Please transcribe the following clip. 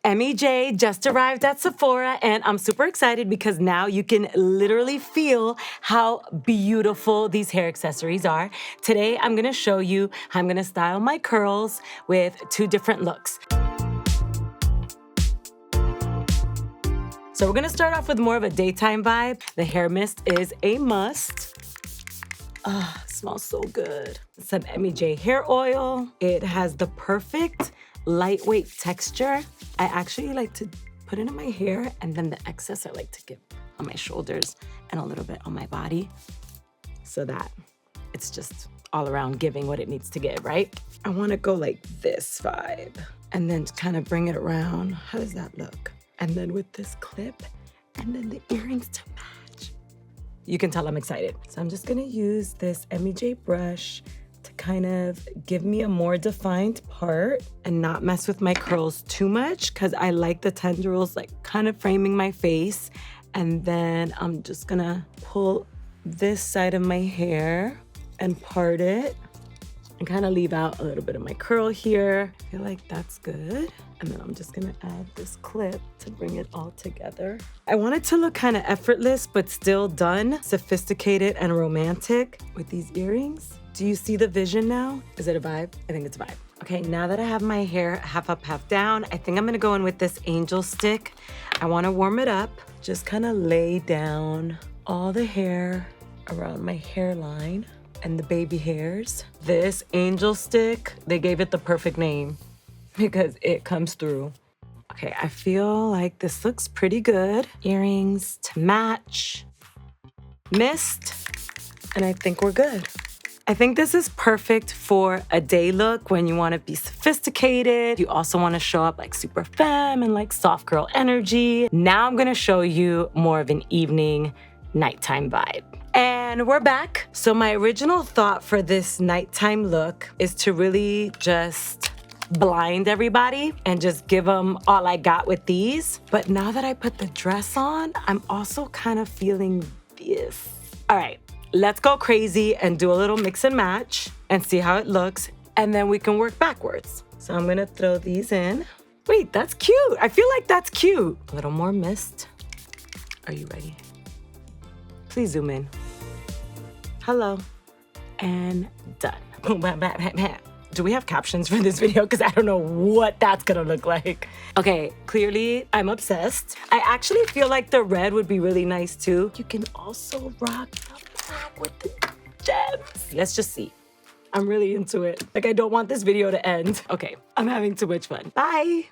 Emi Jay just arrived at Sephora, and I'm super excited because now you can literally feel how beautiful these hair accessories are. Today, I'm gonna show you how I'm gonna style my curls with 2 different looks. So we're gonna start off with more of a daytime vibe. The hair mist is a must. Ah, smells so good. Some Emi Jay hair oil. It has the perfect lightweight texture. I actually like to put it in my hair, and then the excess I like to give on my shoulders and a little bit on my body so that it's just all around giving what it needs to give, right? I wanna go like this vibe and then kind of bring it around. How does that look? And then with this clip and then the earrings to match. You can tell I'm excited. So I'm just gonna use this Emi Jay brush to kind of give me a more defined part and not mess with my curls too much, because I like the tendrils like kind of framing my face. And then I'm just gonna pull this side of my hair and part it and kind of leave out a little bit of my curl here. I feel like that's good. And then I'm just gonna add this clip to bring it all together. I want it to look kind of effortless, but still done, sophisticated and romantic with these earrings. Do you see the vision now? Is it a vibe? I think it's a vibe. Okay, now that I have my hair half up, half down, I think I'm gonna go in with this angel stick. I wanna warm it up. Just kind of lay down all the hair around my hairline and the baby hairs. This angel stick, they gave it the perfect name because it comes through. Okay, I feel like this looks pretty good. Earrings to match, mist, and I think we're good. I think this is perfect for a day look when you wanna be sophisticated. You also wanna show up like super femme and like soft girl energy. Now I'm gonna show you more of an evening, nighttime vibe. And we're back. So my original thought for this nighttime look is to really just blind everybody and just give them all I got with these. But now that I put the dress on, I'm also kind of feeling this. All right, let's go crazy and do a little mix and match and see how it looks. And then we can work backwards. So I'm gonna throw these in. Wait, that's cute. I feel like that's cute. A little more mist. Are you ready? Please zoom in. Hello. And done. Do we have captions for this video? Because I don't know what that's gonna look like. Okay, clearly I'm obsessed. I actually feel like the red would be really nice too. You can also rock the black with the gems. Let's just see. I'm really into it. Like, I don't want this video to end. Okay, I'm having too much fun. Bye.